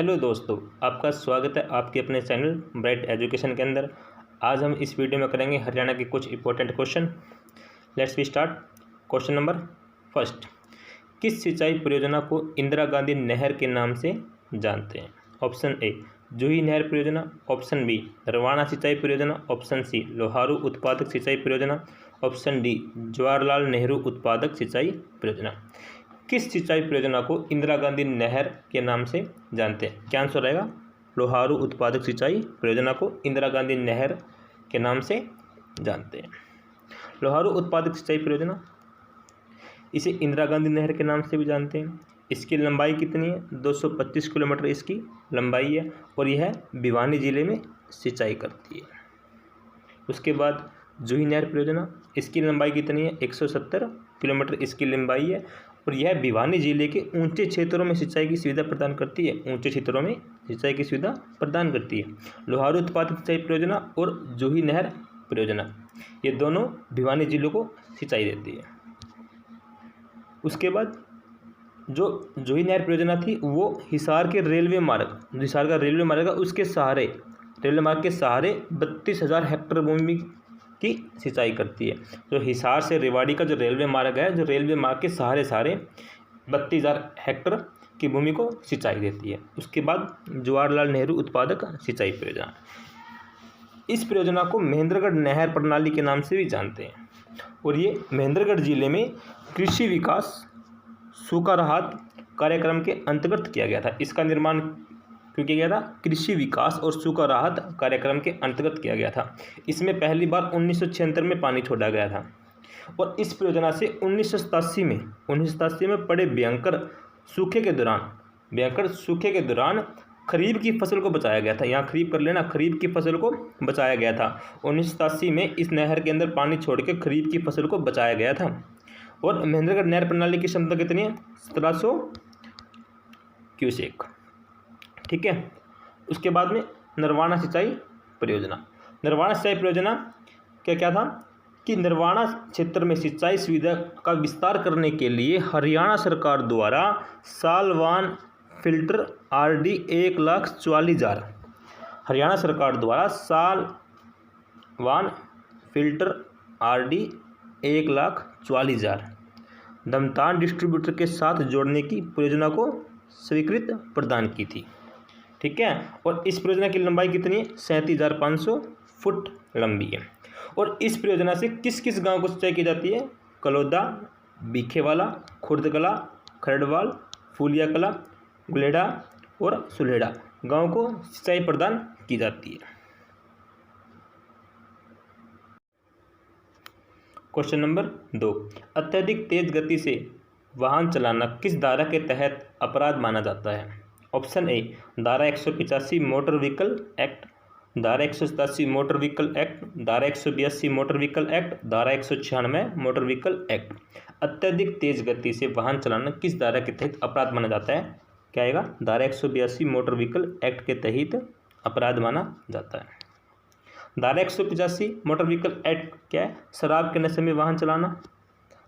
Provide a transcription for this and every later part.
Hello दोस्तों, आपका स्वागत है आपके अपने चैनल ब्राइट एजुकेशन के अंदर। आज हम इस वीडियो में करेंगे हरियाणा के कुछ important question. Let's we start. Question number first, किस सिंचाई परियोजना को इंदिरा गांधी नहर के नाम से जानते हैं? ऑप्शन ए जूही नहर परियोजना, ऑप्शन बी रवाना सिंचाई परियोजना, ऑप्शन सी लोहारू उत्पादक सिंचाई परियोजना, ऑप्शन डी जवाहरलाल नेहरू उत्पादक सिंचाई परियोजना। किस सिंचाई परियोजना को इंदिरा गांधी नहर के नाम से जानते हैं? क्या आंसर रहेगा? लोहारू उत्पादक सिंचाई परियोजना को इंदिरा गांधी नहर के नाम से जानते हैं। लोहारू उत्पादक सिंचाई परियोजना, इसे इंदिरा गांधी नहर के नाम से भी जानते हैं। इसकी लंबाई कितनी है? 225 किलोमीटर इसकी लंबाई है और यह भिवानी जिले में सिंचाई करती है। उसके बाद जूही नहर परियोजना, इसकी लंबाई कितनी है? 170 किलोमीटर इसकी लंबाई है और यह भिवानी जिले के ऊंचे क्षेत्रों में सिंचाई की सुविधा प्रदान करती है। ऊंचे क्षेत्रों में सिंचाई की सुविधा प्रदान करती है। लोहारू उत्पादक सिंचाई परियोजना और जूही नहर परियोजना, ये दोनों भिवानी जिलों को सिंचाई देती है। उसके बाद जो जूही नहर परियोजना थी वो हिसार के रेलवे मार्ग, हिसार का रेलवे मार्ग है उसके सहारे, रेलवे मार्ग के सहारे 32,000 हेक्टेयर भूमि की सिंचाई करती है। जो हिसार से रेवाड़ी का जो रेलवे मार्ग है, जो रेलवे मार्ग के सहारे 32,000 हेक्टेयर की भूमि को सिंचाई देती है। उसके बाद जवाहरलाल नेहरू उत्पादक सिंचाई परियोजना, इस परियोजना को महेंद्रगढ़ नहर प्रणाली के नाम से भी जानते हैं और ये महेंद्रगढ़ जिले में कृषि विकास सूखा राहत कार्यक्रम के अंतर्गत किया गया था। इसका निर्माण क्यों किया गया था? कृषि विकास और सूखा राहत कार्यक्रम के अंतर्गत किया गया था। इसमें पहली बार 1976 में पानी छोड़ा गया था और इस परियोजना से 1987 में पड़े भयंकर सूखे के दौरान खरीफ की फसल को बचाया गया था। यहाँ खरीफ कर लेना, खरीफ की फसल को बचाया गया था। 1987 में इस नहर के अंदर पानी छोड़ के खरीफ की फसल को बचाया गया था। और महेंद्रगढ़ नहर प्रणाली की क्षमता कितनी है? 1700 क्यूसेक। ठीक है। उसके बाद में नरवाना सिंचाई परियोजना, नरवाना सिंचाई परियोजना क्या था कि नरवाना क्षेत्र में सिंचाई सुविधा का विस्तार करने के लिए हरियाणा सरकार द्वारा सालवान फिल्टर RD 1,44,000, हरियाणा सरकार द्वारा सालवान फिल्टर RD 1,44,000 दमतान डिस्ट्रीब्यूटर के साथ जोड़ने की परियोजना को स्वीकृति प्रदान की थी। ठीक है। और इस परियोजना की लंबाई कितनी है? 37,500 फुट लंबी है। और इस परियोजना से किस किस गांव को सिंचाई की जाती है? कलौदा, बीखेवाला, खुर्दकला, खरड़वाल, फूलिया कला, गुलेड़ा और सुलेड़ा गांव को सिंचाई प्रदान की जाती है। क्वेश्चन नंबर 2, अत्यधिक तेज गति से वाहन चलाना किस धारा के तहत अपराध माना जाता है? ऑप्शन ए धारा 185 मोटर व्हीकल एक्ट, धारा 187 मोटर व्हीकल एक्ट, धारा 182 मोटर व्हीकल एक्ट, धारा 196 मोटर व्हीकल एक्ट। अत्यधिक तेज गति से वाहन चलाना किस धारा के तहत अपराध माना जाता है? क्या आएगा? धारा 182 मोटर व्हीकल एक्ट के तहत अपराध माना जाता है। धारा 185 मोटर व्हीकल एक्ट क्या है? शराब के नशे में वाहन चलाना।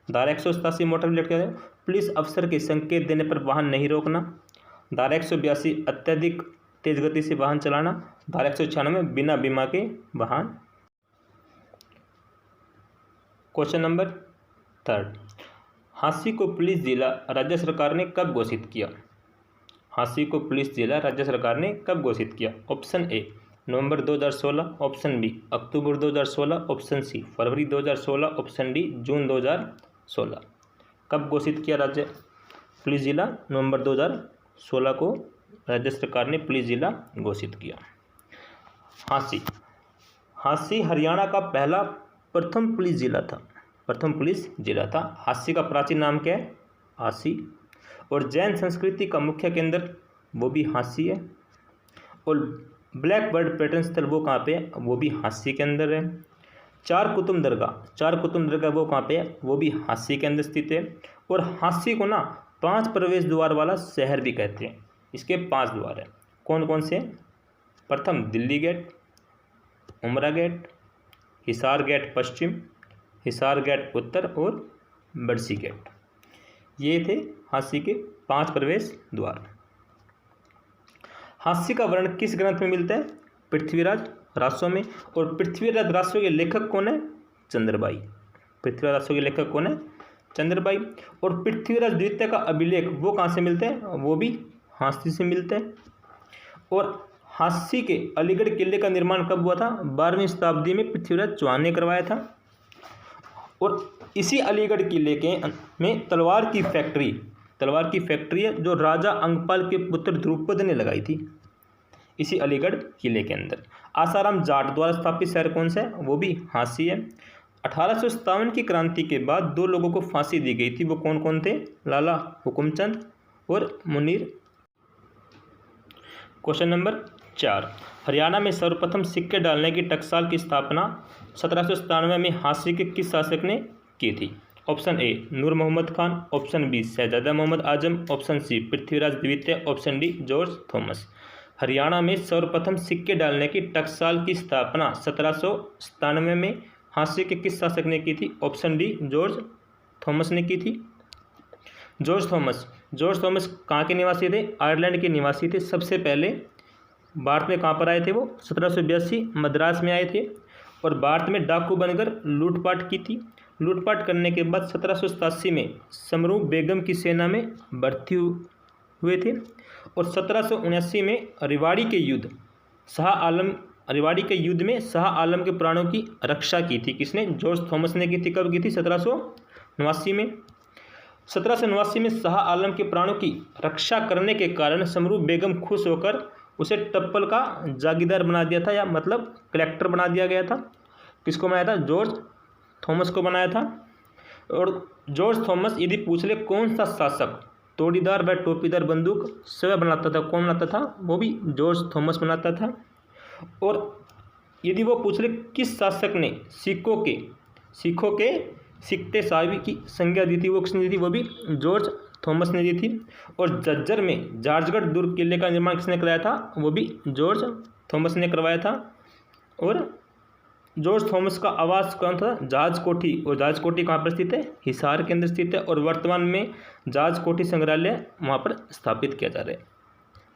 धारा 187 मोटर व्हीकल क्या है? पुलिस अफसर के संकेत देने पर वाहन नहीं रोकना। धारा 182 अत्यधिक तेज गति से वाहन चलाना। धारा 196 बिना बीमा के वाहन। क्वेश्चन नंबर 3, हांसी को पुलिस जिला राज्य सरकार ने कब घोषित किया? हांसी को पुलिस जिला राज्य सरकार ने कब घोषित किया? ऑप्शन ए नवंबर 2016, ऑप्शन बी अक्टूबर 2016, ऑप्शन सी फरवरी 2016, ऑप्शन डी जून 2016। कब घोषित किया राज्य पुलिस जिला? नवंबर 2016 को राज्य सरकार ने पुलिस जिला घोषित किया। हांसी हरियाणा का प्रथम पुलिस जिला था। हांसी का प्राचीन नाम क्या है? हांसी। और जैन संस्कृति का मुख्य केंद्र वो भी हांसी है। और ब्लैक बर्ड पर्यटन स्थल वो कहाँ पे है? वो भी हांसी के अंदर है। चार कुतुब दरगाह वो कहाँ पे है? वो भी हांसी के अंदर स्थित है। और हांसी को ना 5 प्रवेश द्वार वाला शहर भी कहते हैं। इसके 5 द्वार हैं। कौन कौन से? प्रथम दिल्ली गेट, उमरा गेट, हिसार गेट पश्चिम, हिसार गेट उत्तर और बड़सी गेट। ये थे हांसी के 5 प्रवेश द्वार। हास्य का वर्णन किस ग्रंथ में मिलता है? पृथ्वीराज रासो में। और पृथ्वीराज रासो के लेखक कौन है? चंद्रबाई। पृथ्वीराज रासो के लेखक कौन है? चंद्रबाई। और पृथ्वीराज द्वितीय का अभिलेख वो कहाँ से मिलते हैं? वो भी हास्य से मिलते हैं। और हास्य के अलीगढ़ किले का निर्माण कब हुआ था? 12वीं शताब्दी में पृथ्वीराज चौहान ने करवाया था। और इसी अलीगढ़ किले के में तलवार की फैक्ट्री है जो राजा अंगपाल के पुत्र द्रुपद ने लगाई थी, इसी अलीगढ़ किले के अंदर। आसाराम जाट द्वारा स्थापित शहर कौन सा है? वो भी हास्य है। 1857 की क्रांति के बाद 2 लोगों को फांसी दी गई थी, वो कौन कौन थे? लाला हुकुमचंद और मुनीर। क्वेश्चन नंबर 4, हरियाणा में सर्वप्रथम सिक्के डालने की टकसाल की स्थापना 1797 में हास्य के किस शासक ने की थी? Option A Noor Mohammad Khan, option B Shahzada Mohammad Azam, option C Prithviraj द्वितीय, option D George Thomas. Haryana में सर्वप्रथम सिक्के डालने की टकसाल की स्थापना 1797 में हास्य के किस शासक ने की थी? ऑप्शन डी जॉर्ज थॉमस ने की थी। जॉर्ज थॉमस कहाँ के निवासी थे? आयरलैंड के निवासी थे। सबसे पहले भारत में कहाँ पर आए थे वो? 1782 मद्रास में आए थे और भारत में डाकू बनकर लूटपाट की थी। लूटपाट करने के बाद 1787 में समरू बेगम की सेना में भर्ती हुए थे और 1779 में रिवाड़ी के युद्ध में शाह आलम के प्राणों की रक्षा की थी। किसने? जॉर्ज थॉमस ने की थी। कब की थी? 1789 में। 1789 में शाह आलम के प्राणों की रक्षा करने के कारण समरू बेगम खुश होकर उसे टप्पल का जागीरदार बना दिया था, या मतलब कलेक्टर बना दिया गया था। किसको बनाया था? जॉर्ज थॉमस को बनाया था। और जॉर्ज थॉमस यदि पूछ ले कौन सा शासक तोड़ीदार व टोपीदार बंदूक स्वयं बनाता था, कौन बनाता था? वो भी जॉर्ज थॉमस बनाता था। और यदि वो पूछ ले किस शासक ने सिखों के सिक्ते साहिब की संज्ञा दी थी, वो किसने दी थी? वो भी जॉर्ज थॉमस ने दी थी। और झज्जर में जार्जगढ़ दुर्ग किले का निर्माण किसने कराया था? वो भी जॉर्ज थॉमस ने करवाया था। और जॉर्ज थॉमस का आवास कौन था? जहाज कोठी। और जहाज कोठी कहाँ पर स्थित है? हिसार के अंदर स्थित है। और वर्तमान में जहाज कोठी संग्रहालय वहाँ पर स्थापित किया जा रहा है।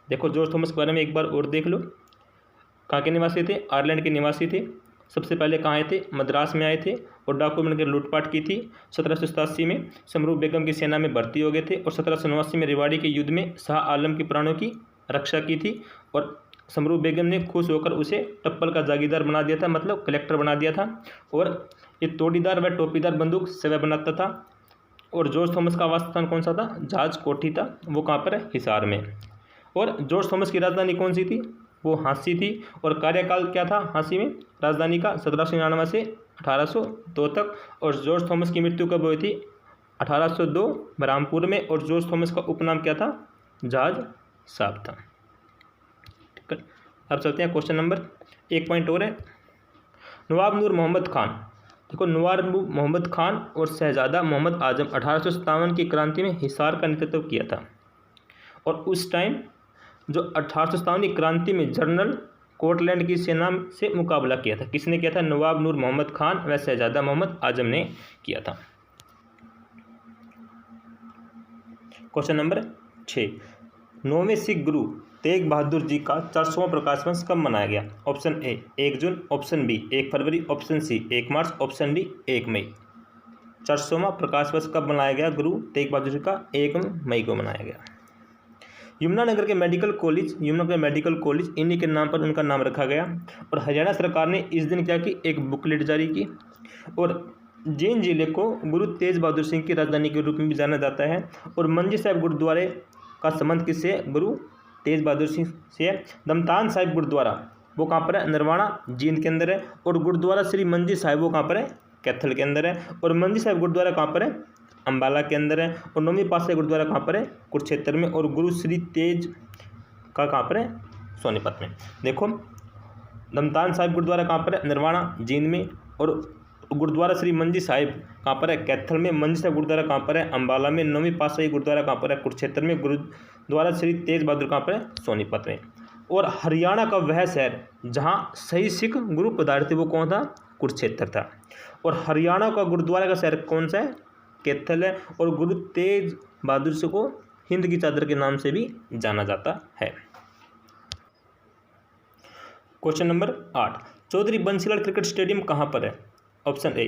देखो जॉर्ज थॉमस के बारे में एक बार और देख लो। कहाँ के निवासी थे? आयरलैंड के निवासी थे। सबसे पहले कहाँ आए थे? मद्रास में आए थे और डाकू बनकर लूटपाट की थी। 1787 में समरू बेगम की सेना में भर्ती हो गए थे और 1789 में रिवाड़ी के युद्ध में शाह आलम के प्राणों की रक्षा की थी और समरू बेगम ने खुश होकर उसे टप्पल का जागीरदार बना दिया था, मतलब कलेक्टर बना दिया था। और ये तोड़ीदार व टोपीदार बंदूक स्वयं बनाता था। और जॉर्ज थॉमस का आवास स्थान कौन सा था? जहाज कोठी था। वो कहाँ पर है? हिसार में। और जॉर्ज थॉमस की राजधानी कौन सी थी? वो हांसी थी। और कार्यकाल क्या था हांसी में? राजधानी का 1799 से 1802 तक। और जॉर्ज थॉमस की मृत्यु कब हुई थी? 1802 बरहामपुर में। और जॉर्ज थॉमस का उपनाम क्या था? जहाज साहब था। ठीक है, अब चलते हैं क्वेश्चन नंबर 1 पॉइंट और है। नवाब नूर मोहम्मद खान। देखो नवाब मोहम्मद खान और शहजादा मोहम्मद आजम 1857 की क्रांति में हिसार का नेतृत्व किया था। और उस टाइम जो 1857 की क्रांति में जनरल कोटलैंड की सेना से मुकाबला किया था। किसने किया था? नवाब नूर मोहम्मद खान व शहजादा मोहम्मद आजम ने किया था। क्वेश्चन नंबर 6, 9वें सिख गुरु तेग बहादुर जी का 400वां प्रकाश पर्व कब मनाया गया? ऑप्शन ए 1 जून, ऑप्शन बी 1 फरवरी, ऑप्शन सी 1 मार्च, ऑप्शन डी 1 मई। 400वां प्रकाश पर्व कब मनाया गया? गुरु तेग बहादुर जी का 1 मई को मनाया गया। यमुनानगर के मेडिकल कॉलेज इन्हीं के नाम पर उनका नाम रखा गया। और हरियाणा सरकार ने इस दिन क्या की? एक बुकलेट जारी की। और जींद जिले को गुरु तेज बहादुर सिंह की राजधानी के रूप में भी जाना जाता है। और मंजी साहिब गुरुद्वारे का संबंध किससे? गुरु तेज बहादुर सिंह से। दमतान साहिब गुरुद्वारा वो कहाँ पर है? नरवाणा जींद के अंदर है। और गुरुद्वारा श्री मंजी साहिब वो कहाँ पर है? कैथल के अंदर है। और मंजी साहिब गुरुद्वारा कहाँ पर है? अम्बाला के अंदर है। और नौवीं पातशाही गुरुद्वारा कहाँ पर है? कुरुक्षेत्र में। और गुरु श्री तेज का कहाँ पर है? सोनीपत में। देखो दमतान साहिब गुरुद्वारा कहाँ पर है? नरवाणा जींद में। और गुरुद्वारा श्री मंजी साहिब कहाँ पर है? कैथल में। मंजी साहिब गुरुद्वारा कहाँ पर है? अम्बाला में। नौवीं पातशाही गुरुद्वारा कहाँ पर है? कुरुक्षेत्र में। गुरुद्वारा श्री तेज बहादुर कहाँ पर है? सोनीपत में। और हरियाणा का वह शहर जहाँ सही सिख गुरु पधारे थे वो कौन था? कुरुक्षेत्र था। और हरियाणा का गुरुद्वारा का शहर कौन सा है? कैथल है। और गुरु तेज बहादुर को हिंद की चादर के नाम से भी जाना जाता है। Question number 8, Chaudhary Bansilal cricket stadium कहाँ पर है? Option A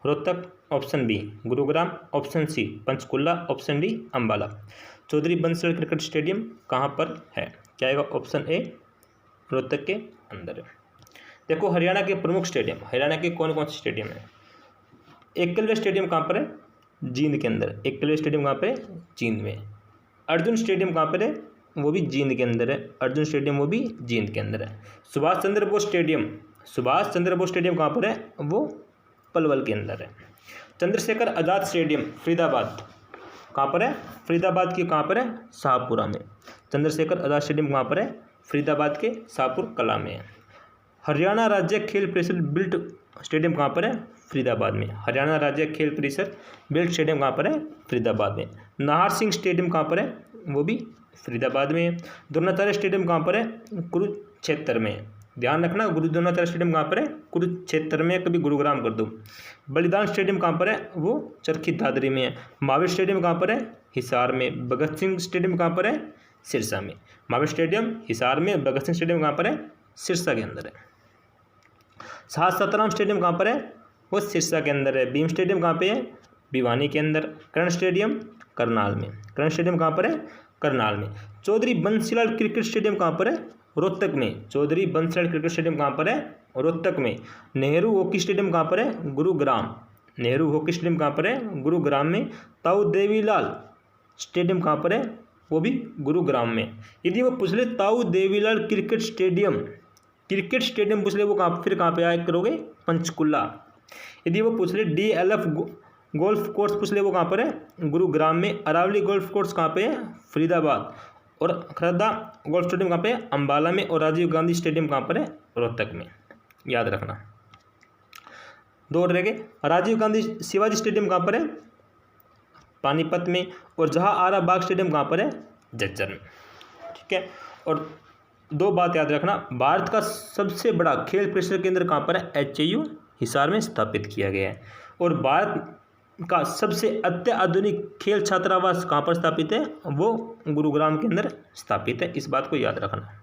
Rohtak, option B Gurugram, option C Panchkula, option D Ambala. Chaudhary Bansilal cricket stadium कहाँ पर है? क्या आएगा? ऑप्शन ए रोहतक के अंदर है। देखो हरियाणा के प्रमुख स्टेडियम, हरियाणा के कौन कौन से स्टेडियम है? एकलव्य स्टेडियम कहाँ पर है? जींद के अंदर। एकलव्य स्टेडियम कहाँ पर है? जींद में। अर्जुन स्टेडियम कहाँ पर है? वो भी जींद के अंदर है। अर्जुन स्टेडियम वो भी जींद के अंदर है। सुभाष चंद्र बोस स्टेडियम, सुभाष चंद्र बोस स्टेडियम कहाँ पर है? वो पलवल के अंदर है। चंद्रशेखर आज़ाद स्टेडियम फरीदाबाद कहाँ पर है? फरीदाबाद की कहाँ पर है? शाहपुरा में। चंद्रशेखर आज़ाद स्टेडियम कहाँ पर है? फरीदाबाद के शाहपुर कला में है। हरियाणा राज्य खेल परिषद बिल्ट स्टेडियम कहाँ पर है? फरीदाबाद में। हरियाणा राज्य खेल परिषद बिल्ट स्टेडियम कहाँ पर है? फरीदाबाद में। नाहर सिंह स्टेडियम कहाँ पर है? वो भी फरीदाबाद में है। द्रोणाचार्य स्टेडियम कहाँ पर है? कुरुक्षेत्र में। ध्यान रखना, द्रोणाचार्य स्टेडियम कहाँ पर है? कुरुक्षेत्र में, कभी गुरुग्राम कर दो। बलिदान स्टेडियम कहाँ पर है? वो चरखी दादरी में है। महावीर स्टेडियम कहाँ पर है? हिसार में। भगत सिंह स्टेडियम कहाँ पर है? सिरसा में। महावीर स्टेडियम हिसार में, भगत सिंह स्टेडियम कहाँ पर है? सिरसा के अंदर है। सात सतराम स्टेडियम कहाँ पर है? वो सिरसा के अंदर है। भीम स्टेडियम कहाँ पे है? भिवानी के अंदर। कर्ण स्टेडियम करनाल में। कर्ण स्टेडियम कहाँ पर है? करनाल में। चौधरी बंसीलाल क्रिकेट स्टेडियम कहाँ पर है? रोहतक में। चौधरी बंसीलाल क्रिकेट स्टेडियम कहाँ पर है? रोहतक में। नेहरू हॉकी स्टेडियम कहाँ पर है? गुरुग्राम। नेहरू हॉकी स्टेडियम कहाँ पर है? गुरुग्राम में। ताऊ देवीलाल स्टेडियम कहाँ पर है? वो भी गुरुग्राम में। यदि वो पूछ ले ताऊ Devilal cricket stadium, cricket stadium पूछ ले, वो कहाँ फिर कहाँ पे आया करोगे? पंचकुला। यदि वो पूछ ले DLF गोल्फ कोर्स पूछ ले, वो कहाँ पर है? गुरुग्राम में। अरावली गोल्फ कोर्स कहाँ पे है? फरीदाबाद। और खरदा गोल्फ स्टेडियम कहाँ पे है? अंबाला में। और राजीव गांधी स्टेडियम कहाँ पर है? रोहतक में। याद रखना। दो रह गए। राजीव गांधी शिवाजी स्टेडियम कहाँ पर है? पानीपत में। और जहाँ आरा बाग स्टेडियम कहाँ पर है? झज्जर में। ठीक है। और दो बात याद रखना, भारत का सबसे बड़ा खेल प्रशिक्षण केंद्र कहाँ पर है? HAU हिसार में स्थापित किया गया है। और भारत का सबसे अत्याधुनिक खेल छात्रावास कहाँ पर स्थापित है? वो गुरुग्राम के अंदर स्थापित है। इस बात को याद रखना।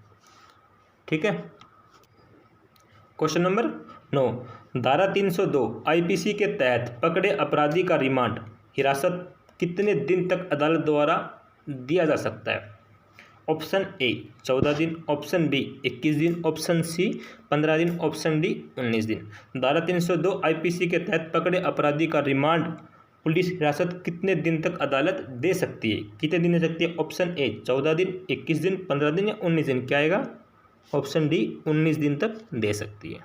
ठीक है। क्वेश्चन नंबर 9, धारा 302 IPC के तहत पकड़े अपराधी का रिमांड हिरासत कितने दिन तक अदालत द्वारा दिया जा सकता है? ऑप्शन ए 14 दिन, ऑप्शन बी 21 दिन, ऑप्शन सी 15 दिन, ऑप्शन डी 19 दिन। धारा 302 IPC के तहत पकड़े अपराधी का रिमांड पुलिस हिरासत कितने दिन तक अदालत दे सकती है? कितने दिन दे सकती है? ऑप्शन ए 14 दिन, 21 दिन, 15 दिन या 19 दिन। क्या आएगा? ऑप्शन डी 19 दिन तक दे सकती है।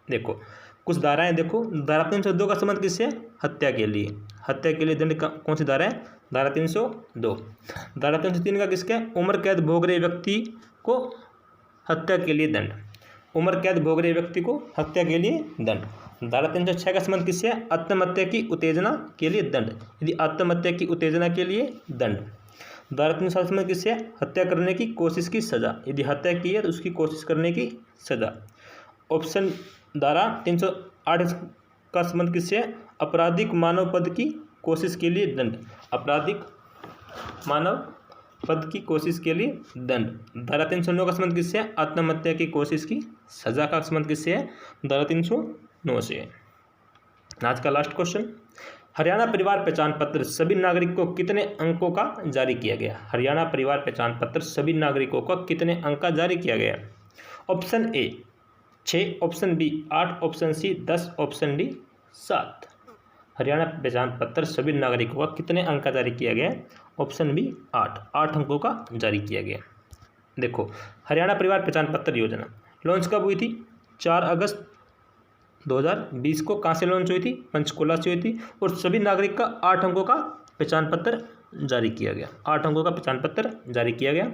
देखो कुछ धाराएं देखो। धारा 302 का संबंध किससे? हत्या के लिए। हत्या के लिए दंड का कौन सी धारा है? धारा 302। धारा 303 का किसका? उम्र कैद भोग रहे व्यक्ति को हत्या के लिए दंड। उम्र कैद भोग रहे व्यक्ति को हत्या के लिए दंड। धारा 306 का संबंध किससे? आत्महत्या की उत्तेजना के लिए दंड। यदि आत्महत्या की उत्तेजना के लिए दंड। धारा 307 का संबंध किससे? हत्या करने की कोशिश की सजा। यदि हत्या की है तो उसकी कोशिश करने की सजा। ऑप्शन धारा 308 का संबंध किससे? आपराधिक मानव पद की कोशिश के लिए दंड। आपराधिक मानव पद की कोशिश के लिए दंड। धारा 309 का संबंध किससे? आत्महत्या की कोशिश की सजा का संबंध किससे है? धारा 309 से है। आज का लास्ट क्वेश्चन, हरियाणा परिवार पहचान पत्र सभी नागरिकों को कितने अंकों का जारी किया गया? हरियाणा परिवार पहचान पत्र सभी नागरिकों को कितने अंक का जारी किया गया? Option A 6, option B 8, option C 10, option D 7। Haryana पहचान पत्र सभी नागरिकों का कितने अंक का जारी किया गया? ऑप्शन बी 8 अंकों का जारी किया गया। देखो हरियाणा परिवार पहचान पत्र योजना लॉन्च कब हुई थी? 4 अगस्त 2020 को। कहाँ से लॉन्च हुई थी? पंचकुला से हुई थी। और सभी नागरिक का 8 अंकों का पहचान पत्र जारी किया गया। 8 अंकों का पहचान पत्र जारी किया गया।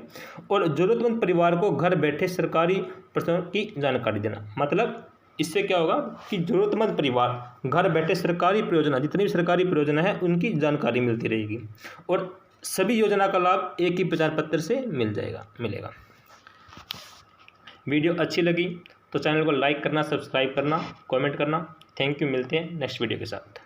और जरूरतमंद परिवार को घर बैठे सरकारी प्रश्नों की जानकारी देना। मतलब इससे क्या होगा कि जरूरतमंद परिवार घर बैठे सरकारी परियोजना, जितनी भी सरकारी परियोजना है उनकी जानकारी मिलती रहेगी। और सभी योजना का लाभ एक ही पहचान पत्र से मिलेगा। वीडियो अच्छी लगी तो चैनल को लाइक करना, सब्सक्राइब करना, कमेंट करना। Thank you. मिलते हैं नेक्स्ट वीडियो के साथ।